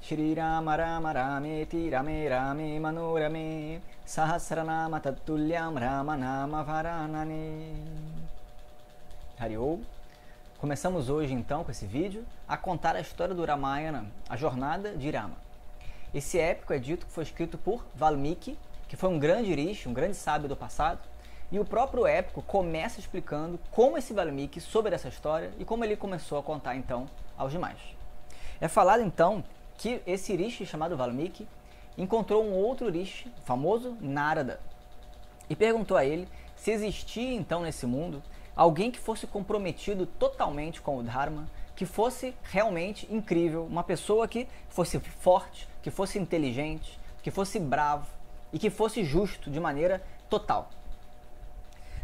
Shri Rama Rama Rameti Rame Rame Manorame Sahasranama Tatulyam Ramanama Varanane. Hariol. Começamos hoje então com esse vídeo a contar a história do Ramayana, a jornada de Rama. Esse épico é dito que foi escrito por Valmiki, que foi um grande rishi, um grande sábio do passado, e o próprio épico começa explicando como esse Valmiki soube dessa história e como ele começou a contar então aos demais. É falado então que esse rishi chamado Valmiki encontrou um outro rishi, famoso Narada, e perguntou a ele se existia então nesse mundo alguém que fosse comprometido totalmente com o Dharma, que fosse realmente incrível, uma pessoa que fosse forte, que fosse inteligente, que fosse bravo e que fosse justo de maneira total.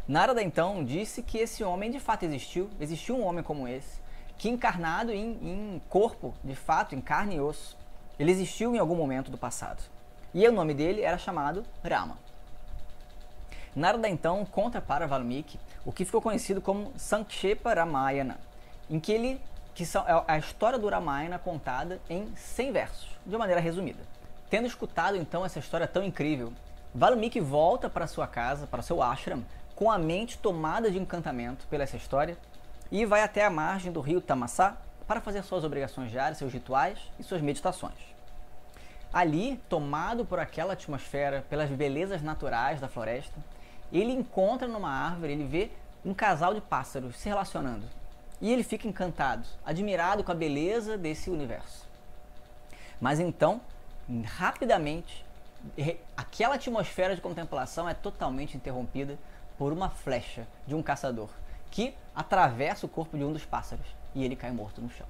Narada então disse que esse homem de fato existiu um homem como esse, que encarnado em corpo, de fato, em carne e osso, ele existiu em algum momento do passado. E o nome dele era chamado Rama. Narada então conta para Valmiki o que ficou conhecido como Sankshepa Ramayana, em que é a história do Ramayana contada em 100 versos, de maneira resumida. Tendo escutado então essa história tão incrível, Valmiki volta para sua casa, para seu ashram, com a mente tomada de encantamento pela essa história, e vai até a margem do rio Tamasa para fazer suas obrigações diárias, seus rituais e suas meditações. Ali, tomado por aquela atmosfera, pelas belezas naturais da floresta, ele encontra numa árvore, ele vê um casal de pássaros se relacionando. E ele fica encantado, admirado com a beleza desse universo. Mas então, rapidamente, aquela atmosfera de contemplação é totalmente interrompida por uma flecha de um caçador, que atravessa o corpo de um dos pássaros e ele cai morto no chão.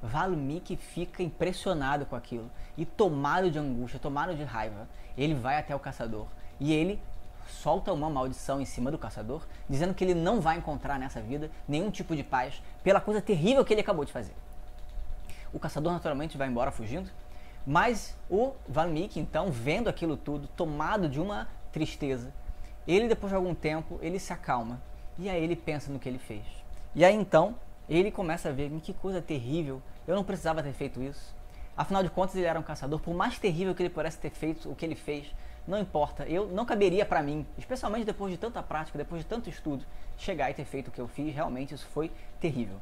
Valmiki fica impressionado com aquilo e tomado de angústia, tomado de raiva, ele vai até o caçador e ele solta uma maldição em cima do caçador, dizendo que ele não vai encontrar nessa vida nenhum tipo de paz pela coisa terrível que ele acabou de fazer. O caçador naturalmente vai embora fugindo, mas o Valmiki então, vendo aquilo tudo, tomado de uma tristeza, ele depois de algum tempo, ele se acalma. E aí ele pensa no que ele fez. E aí então, ele começa a ver que coisa terrível, eu não precisava ter feito isso. Afinal de contas, ele era um caçador, por mais terrível que ele pudesse ter feito o que ele fez, não importa, não caberia para mim, especialmente depois de tanta prática, depois de tanto estudo, chegar e ter feito o que eu fiz, realmente isso foi terrível.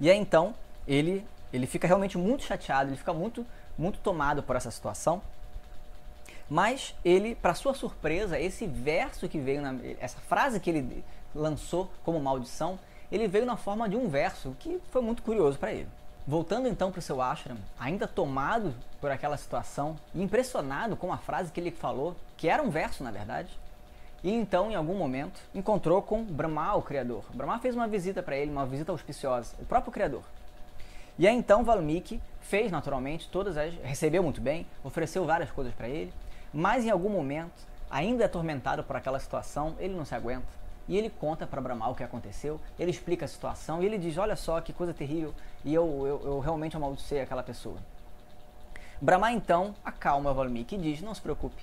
E aí então, ele fica realmente muito chateado, ele fica muito tomado por essa situação. Mas ele, para sua surpresa, esse verso que veio, essa frase que ele lançou como maldição, ele veio na forma de um verso que foi muito curioso para ele. Voltando então para o seu ashram, ainda tomado por aquela situação e impressionado com a frase que ele falou, que era um verso na verdade, e então em algum momento encontrou com Brahma, o Criador. Brahma fez uma visita para ele, uma visita auspiciosa, o próprio Criador. E aí então Valmiki fez naturalmente recebeu muito bem, ofereceu várias coisas para ele, mas em algum momento, ainda atormentado por aquela situação, ele não se aguenta e ele conta para Brahma o que aconteceu, ele explica a situação e ele diz, olha só que coisa terrível, e eu realmente amaldiçoei aquela pessoa. Brahma então acalma Valmiki e diz, não se preocupe,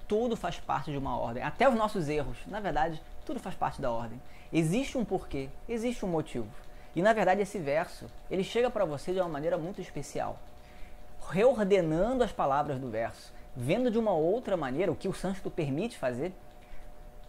tudo faz parte de uma ordem, até os nossos erros, na verdade, tudo faz parte da ordem. Existe um porquê, existe um motivo. E na verdade esse verso, ele chega para você de uma maneira muito especial, reordenando as palavras do verso, vendo de uma outra maneira o que o sânscrito permite fazer.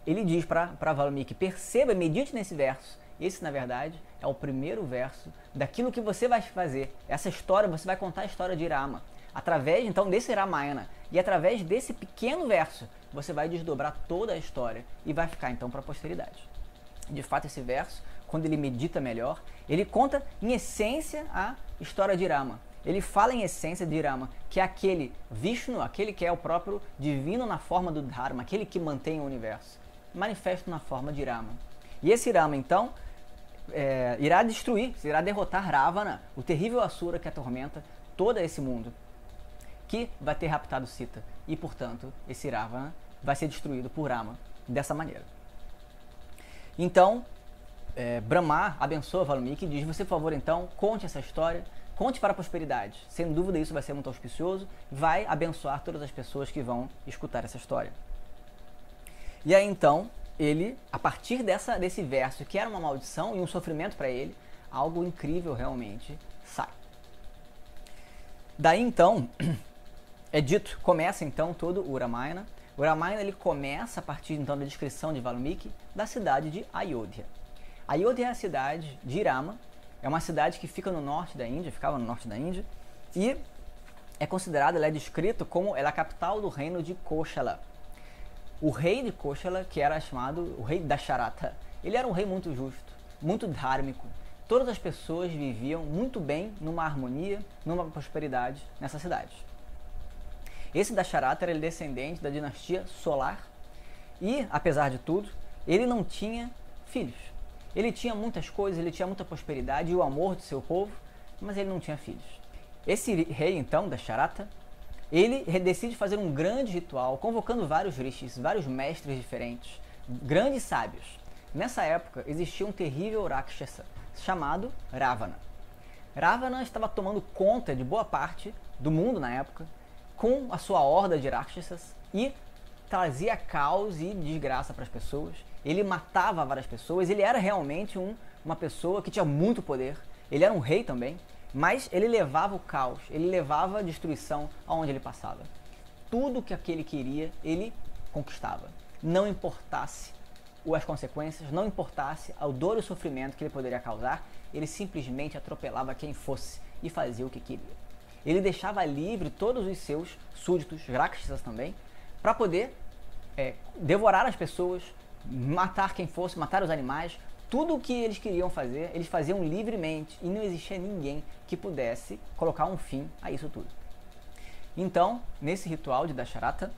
Ele diz para Valmiki, perceba, medite nesse verso. Esse, na verdade, é o primeiro verso daquilo que você vai fazer. Essa história, você vai contar a história de Rama. Através, então, desse Ramayana. E através desse pequeno verso, você vai desdobrar toda a história e vai ficar, então, para a posteridade. De fato, esse verso, quando ele medita melhor, ele conta, em essência, a história de Rama. Ele fala em essência de Rama, que é aquele Vishnu, aquele que é o próprio divino na forma do Dharma, aquele que mantém o universo, manifesto na forma de Rama. E esse Rama, então, irá derrotar Ravana, o terrível Asura que atormenta todo esse mundo, que vai ter raptado Sita. E, portanto, esse Ravana vai ser destruído por Rama dessa maneira. Então, Brahma abençoa Valmiki e diz, você, por favor, então, conte essa história, conte para a prosperidade. Sem dúvida isso vai ser muito auspicioso, vai abençoar todas as pessoas que vão escutar essa história. E aí então, ele, a partir desse verso, que era uma maldição e um sofrimento para ele, algo incrível realmente sai. Daí então, é dito, começa então todo o Ramayana. O Ramayana ele começa a partir então da descrição de Valmiki da cidade de Ayodhya. Ayodhya é a cidade de Rama, é uma cidade que fica no norte da Índia, ficava no norte da Índia, e é considerada, ela é descrita como ela é a capital do reino de Koshala. O rei de Koshala, que era chamado o rei Dasharatha, ele era um rei muito justo, muito dhármico. Todas as pessoas viviam muito bem, numa harmonia, numa prosperidade nessa cidade. Esse Dasharatha era descendente da dinastia Solar e, apesar de tudo, ele não tinha filhos. Ele tinha muitas coisas, ele tinha muita prosperidade e o amor do seu povo, mas ele não tinha filhos. Esse rei, então, Dasharatha, ele decide fazer um grande ritual, convocando vários rishis, vários mestres diferentes, grandes sábios. Nessa época, existia um terrível Rakshasa, chamado Ravana. Ravana estava tomando conta de boa parte do mundo na época, com a sua horda de Rakshasas, e trazia caos e desgraça para as pessoas. Ele matava várias pessoas, ele era realmente uma pessoa que tinha muito poder, ele era um rei também, mas ele levava o caos, ele levava a destruição aonde ele passava. Tudo que aquele queria, ele conquistava. Não importasse as consequências, não importasse a dor e o sofrimento que ele poderia causar, ele simplesmente atropelava quem fosse e fazia o que queria. Ele deixava livre todos os seus súditos, Rakshasas também, para poder devorar as pessoas, matar quem fosse, matar os animais. Tudo o que eles queriam fazer, eles faziam livremente e não existia ninguém que pudesse colocar um fim a isso tudo. Então, nesse ritual de Dasharatha,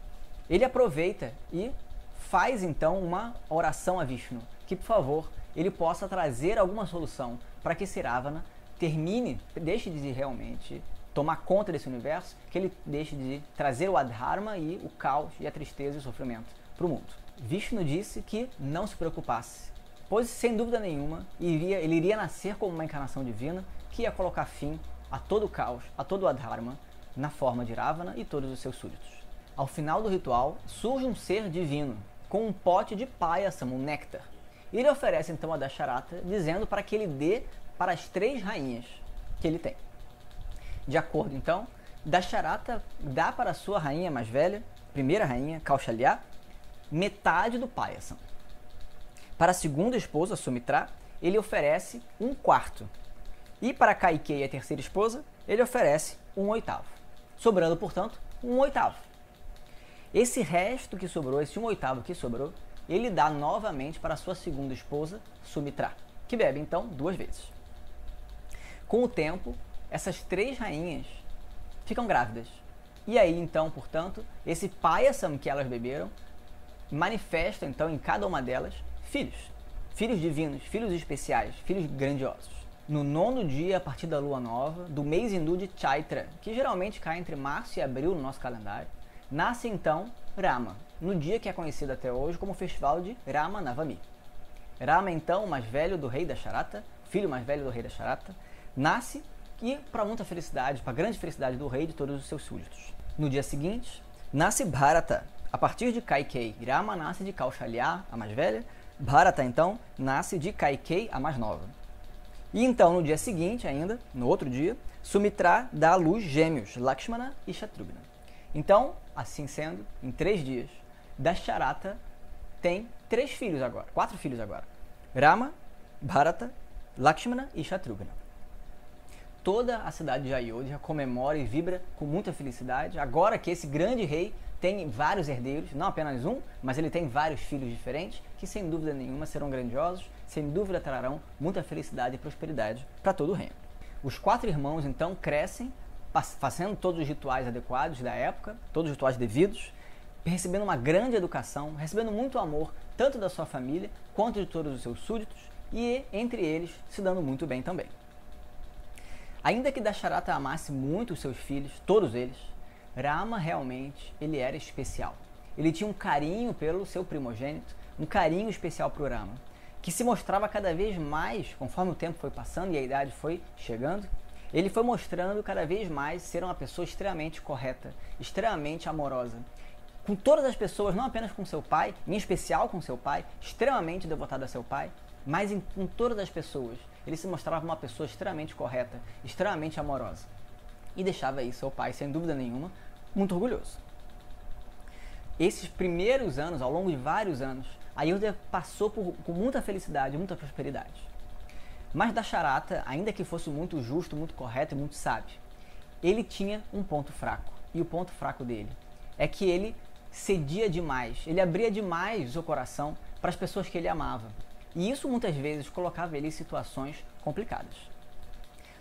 ele aproveita e faz então uma oração a Vishnu, que por favor, ele possa trazer alguma solução para que esse Ravana termine, deixe de realmente tomar conta desse universo, que ele deixe de trazer o adharma e o caos e a tristeza e o sofrimento para o mundo. Vishnu disse que não se preocupasse, pois sem dúvida nenhuma ele iria nascer como uma encarnação divina que ia colocar fim a todo o caos, a todo o adharma, na forma de Ravana e todos os seus súditos. Ao final do ritual, surge um ser divino, com um pote de payasam, um néctar. Ele oferece então a Dasharatha, dizendo para que ele dê para as 3 rainhas que ele tem. De acordo então, Dasharatha dá para a sua rainha mais velha, primeira rainha, Kaushalya, metade do payasam. Para a segunda esposa, Sumitra, ele oferece 1/4. E para Kaikeyi, a terceira esposa, ele oferece 1/8. Sobrando, portanto, 1/8. Esse resto que sobrou, esse 1/8 que sobrou, ele dá novamente para a sua segunda esposa, Sumitra, que bebe então 2 vezes. Com o tempo, essas 3 rainhas ficam grávidas. E aí então, portanto, esse payasam que elas beberam manifesta então em cada uma delas filhos. Filhos divinos, filhos especiais, filhos grandiosos. No 9º dia, a partir da lua nova, do mês hindu de Chaitra, que geralmente cai entre março e abril no nosso calendário, nasce então Rama, no dia que é conhecido até hoje como o festival de Rama Navami. Rama, então, o mais velho do rei Dasharatha, filho mais velho do rei Dasharatha, nasce e, para muita felicidade, para grande felicidade do rei e de todos os seus súditos. No dia seguinte, nasce Bharata, a partir de Kaikeyi. Rama nasce de Kaushalya, a mais velha. Bharata, então, nasce de Kaikeyi, a mais nova. E então, no dia seguinte ainda, no outro dia, Sumitra dá à luz gêmeos, Lakshmana e Shatrughna. Então, assim sendo, em 3 dias, Dasharatha tem 3 filhos agora, 4 filhos agora. Rama, Bharata, Lakshmana e Shatrughna. Toda a cidade de Ayodhya comemora e vibra com muita felicidade, agora que esse grande rei tem vários herdeiros, não apenas um, mas ele tem vários filhos diferentes, que sem dúvida nenhuma serão grandiosos, sem dúvida trarão muita felicidade e prosperidade para todo o reino. Os 4 irmãos então crescem, fazendo todos os rituais adequados da época, todos os rituais devidos, recebendo uma grande educação, recebendo muito amor, tanto da sua família, quanto de todos os seus súditos, e entre eles se dando muito bem também. Ainda que Dasharatha amasse muito os seus filhos, todos eles, Rama realmente ele era especial. Ele tinha um carinho pelo seu primogênito, um carinho especial para o Rama, que se mostrava cada vez mais, conforme o tempo foi passando e a idade foi chegando, ele foi mostrando cada vez mais ser uma pessoa extremamente correta, extremamente amorosa. Com todas as pessoas, não apenas com seu pai, em especial com seu pai, extremamente devotado a seu pai, mas com todas as pessoas. Ele se mostrava uma pessoa extremamente correta, extremamente amorosa. e deixava aí seu pai, sem dúvida nenhuma, muito orgulhoso. Esses primeiros anos, ao longo de vários anos, Ayodhya passou com muita felicidade, muita prosperidade. Mas Dasharatha, ainda que fosse muito justo, muito correto e muito sábio, ele tinha um ponto fraco. E o ponto fraco dele é que ele cedia demais, ele abria demais o seu coração para as pessoas que ele amava. E isso muitas vezes colocava ele em situações complicadas.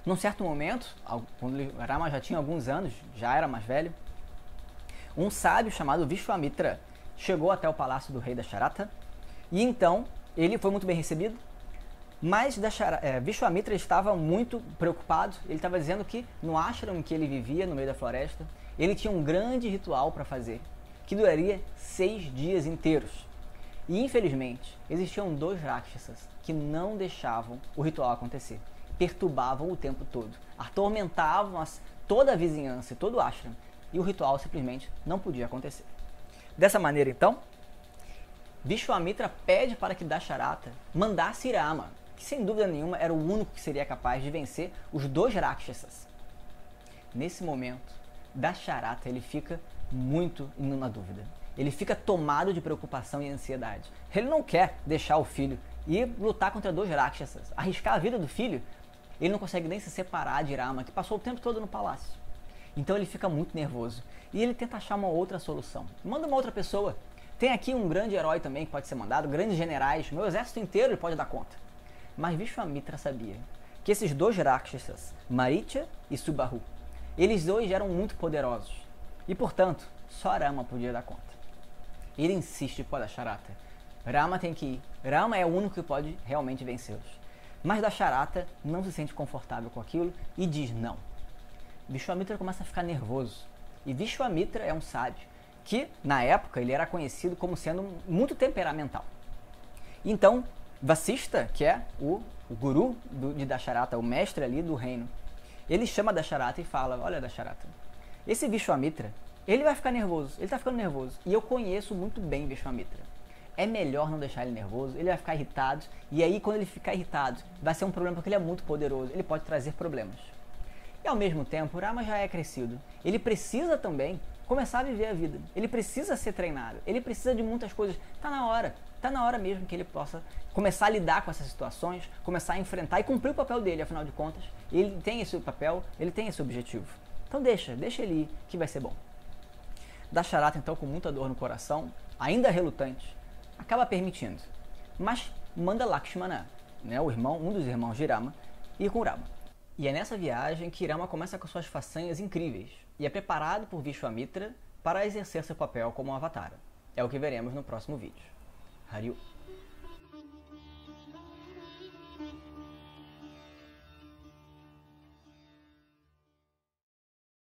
Num certo momento, quando Rama já tinha alguns anos, já era mais velho, um sábio chamado Vishwamitra chegou até o palácio do rei Dasharatha e então ele foi muito bem recebido, mas Vishwamitra estava muito preocupado. Ele estava dizendo que no ashram em que ele vivia, no meio da floresta, ele tinha um grande ritual para fazer, que duraria 6 dias inteiros. E infelizmente, existiam 2 rakshasas que não deixavam o ritual acontecer, perturbavam o tempo todo, atormentavam toda a vizinhança e todo o ashram, e o ritual simplesmente não podia acontecer. Dessa maneira, então, Vishwamitra pede para que Dasharatha mandasse Rama, que sem dúvida nenhuma era o único que seria capaz de vencer os 2 rakshasas. Nesse momento, Dasharatha ele fica muito na dúvida. Ele fica tomado de preocupação e ansiedade. Ele não quer deixar o filho e lutar contra 2 rakshasas, arriscar a vida do filho. Ele não consegue nem se separar de Rama, que passou o tempo todo no palácio. Então ele fica muito nervoso e ele tenta achar uma outra solução. Manda uma outra pessoa. Tem aqui um grande herói também que pode ser mandado, grandes generais, meu exército inteiro ele pode dar conta. Mas Vishwamitra sabia que esses 2 rakshasas, Maricha e Subahu, eles 2 eram muito poderosos e, portanto, só Rama podia dar conta. Ele insiste para Dasharatha. Rama tem que ir. Rama é o único que pode realmente vencê-los. Mas Dasharatha não se sente confortável com aquilo e diz não. Vishwamitra começa a ficar nervoso. E Vishwamitra é um sábio que, na época, ele era conhecido como sendo muito temperamental. Então, Vasistha, que é o guru de Dasharatha, o mestre ali do reino, ele chama Dasharatha e fala: olha, Dasharatha, esse Vishwamitra, ele vai ficar nervoso, ele está ficando nervoso. E eu conheço muito bem Vishwamitra. É melhor não deixar ele nervoso, ele vai ficar irritado. E aí, quando ele ficar irritado, vai ser um problema porque ele é muito poderoso, ele pode trazer problemas. E ao mesmo tempo, o Rama já é crescido. Ele precisa também começar a viver a vida. Ele precisa ser treinado. Ele precisa de muitas coisas. Está na hora. Está na hora mesmo que ele possa começar a lidar com essas situações, começar a enfrentar e cumprir o papel dele, afinal de contas. Ele tem esse papel, ele tem esse objetivo. Então deixa ele ir, que vai ser bom. Dasharatha, então, com muita dor no coração, ainda relutante, acaba permitindo. Mas manda Lakshmana, né, um dos irmãos de Rama, ir com Rama. E é nessa viagem que Rama começa com suas façanhas incríveis e é preparado por Vishwamitra para exercer seu papel como um avatar. É o que veremos no próximo vídeo. Hariu.